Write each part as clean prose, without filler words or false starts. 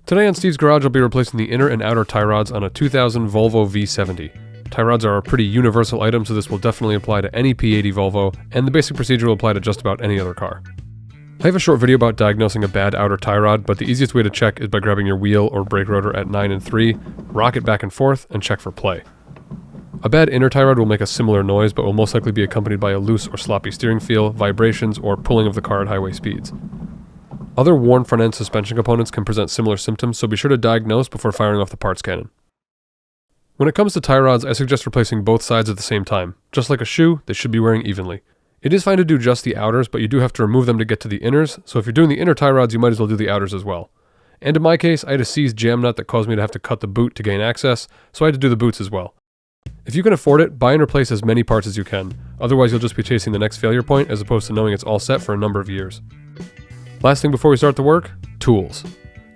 Today on Steve's Garage, I'll be replacing the inner and outer tie rods on a 2000 Volvo V70. Tie rods are a pretty universal item, so this will definitely apply to any P80 Volvo, and the basic procedure will apply to just about any other car. I have a short video about diagnosing a bad outer tie rod, but the easiest way to check is by grabbing your wheel or brake rotor at 9 and 3, rock it back and forth, and check for play. A bad inner tie rod will make a similar noise, but will most likely be accompanied by a loose or sloppy steering feel, vibrations, or pulling of the car at highway speeds. Other worn front-end suspension components can present similar symptoms, so be sure to diagnose before firing off the parts cannon. When it comes to tie rods, I suggest replacing both sides at the same time. Just like a shoe, they should be wearing evenly. It is fine to do just the outers, but you do have to remove them to get to the inners, so if you're doing the inner tie rods, you might as well do the outers as well. And in my case, I had a seized jam nut that caused me to have to cut the boot to gain access, so I had to do the boots as well. If you can afford it, buy and replace as many parts as you can. Otherwise, you'll just be chasing the next failure point as opposed to knowing it's all set for a number of years. Last thing before we start the work, tools.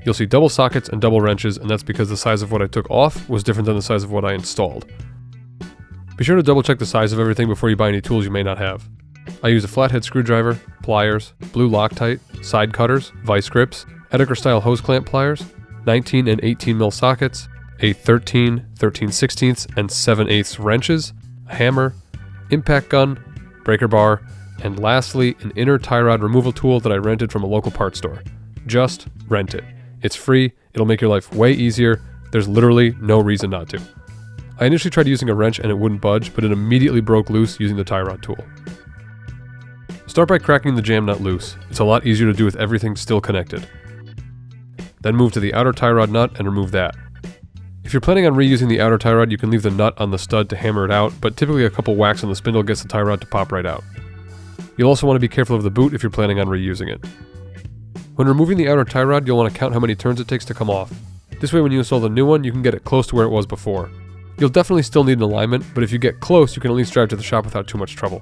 You'll see double sockets and double wrenches, and that's because the size of what I took off was different than the size of what I installed. Be sure to double check the size of everything before you buy any tools you may not have. I use a flathead screwdriver, pliers, blue Loctite, side cutters, vice grips, Edgar style hose clamp pliers, 19 and 18 mil sockets, a 13, 13/16 and 7/8 wrenches, a hammer, impact gun, breaker bar, and lastly, an inner tie rod removal tool that I rented from a local parts store. Just rent it. It's free, it'll make your life way easier, there's literally no reason not to. I initially tried using a wrench and it wouldn't budge, but it immediately broke loose using the tie rod tool. Start by cracking the jam nut loose. It's a lot easier to do with everything still connected. Then move to the outer tie rod nut and remove that. If you're planning on reusing the outer tie rod, you can leave the nut on the stud to hammer it out, but typically a couple whacks on the spindle gets the tie rod to pop right out. You'll also want to be careful of the boot if you're planning on reusing it. When removing the outer tie rod, you'll want to count how many turns it takes to come off. This way when you install the new one, you can get it close to where it was before. You'll definitely still need an alignment, but if you get close, you can at least drive to the shop without too much trouble.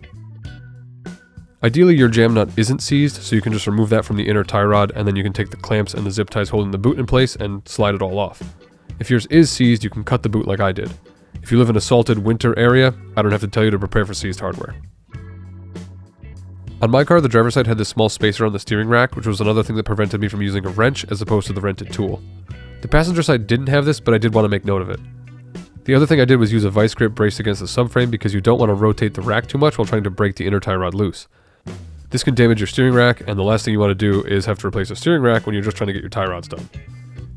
Ideally, your jam nut isn't seized, so you can just remove that from the inner tie rod, and then you can take the clamps and the zip ties holding the boot in place and slide it all off. If yours is seized, you can cut the boot like I did. If you live in a salted winter area, I don't have to tell you to prepare for seized hardware. On my car, the driver's side had this small spacer on the steering rack, which was another thing that prevented me from using a wrench as opposed to the rented tool. The passenger side didn't have this, but I did want to make note of it. The other thing I did was use a vice grip braced against the subframe because you don't want to rotate the rack too much while trying to break the inner tie rod loose. This can damage your steering rack, and the last thing you want to do is have to replace a steering rack when you're just trying to get your tie rods done.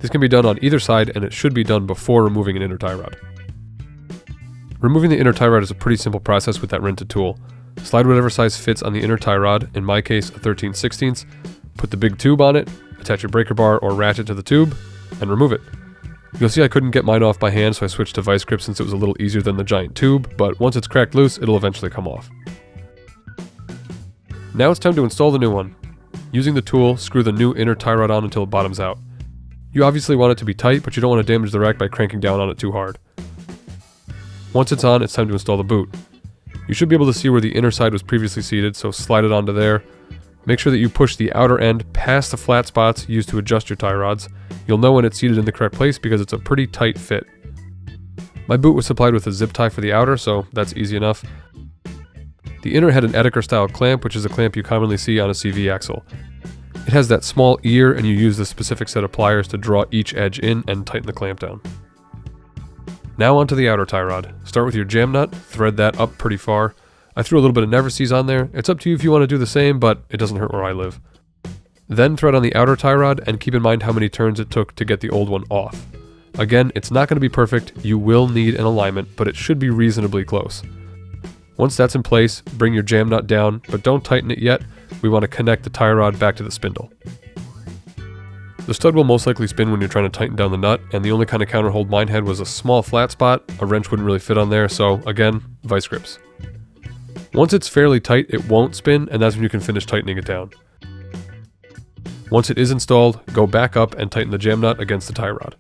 This can be done on either side, and it should be done before removing an inner tie rod. Removing the inner tie rod is a pretty simple process with that rented tool. Slide whatever size fits on the inner tie rod, in my case a 13/16, put the big tube on it, attach your breaker bar or ratchet to the tube, and remove it. You'll see I couldn't get mine off by hand, so I switched to vice grip since it was a little easier than the giant tube, but once it's cracked loose, it'll eventually come off. Now it's time to install the new one. Using the tool, screw the new inner tie rod on until it bottoms out. You obviously want it to be tight, but you don't want to damage the rack by cranking down on it too hard. Once it's on, it's time to install the boot. You should be able to see where the inner side was previously seated, so slide it onto there. Make sure that you push the outer end past the flat spots used to adjust your tie rods. You'll know when it's seated in the correct place because it's a pretty tight fit. My boot was supplied with a zip tie for the outer, so that's easy enough. The inner had an Edgar style clamp, which is a clamp you commonly see on a CV axle. It has that small ear, and you use the specific set of pliers to draw each edge in and tighten the clamp down. Now onto the outer tie rod. Start with your jam nut, thread that up pretty far. I threw a little bit of never seize on there. It's up to you if you want to do the same, but it doesn't hurt where I live. Then thread on the outer tie rod and keep in mind how many turns it took to get the old one off. Again, it's not going to be perfect, you will need an alignment, but it should be reasonably close. Once that's in place, bring your jam nut down, but don't tighten it yet. We want to connect the tie rod back to the spindle. The stud will most likely spin when you're trying to tighten down the nut, and the only kind of counterhold mine had was a small flat spot. A wrench wouldn't really fit on there, so again, vice grips. Once it's fairly tight, it won't spin, and that's when you can finish tightening it down. Once it is installed, go back up and tighten the jam nut against the tie rod.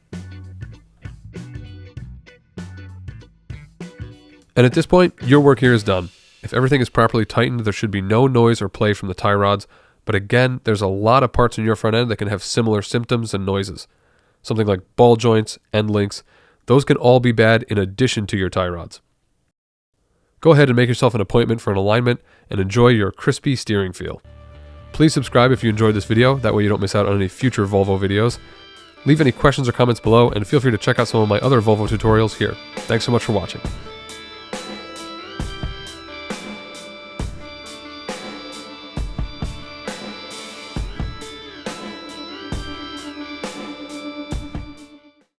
And at this point, your work here is done. If everything is properly tightened, there should be no noise or play from the tie rods, but again, there's a lot of parts in your front end that can have similar symptoms and noises. Something like ball joints, end links, those can all be bad in addition to your tie rods. Go ahead and make yourself an appointment for an alignment and enjoy your crispy steering feel. Please subscribe if you enjoyed this video, that way you don't miss out on any future Volvo videos. Leave any questions or comments below, and feel free to check out some of my other Volvo tutorials here. Thanks so much for watching.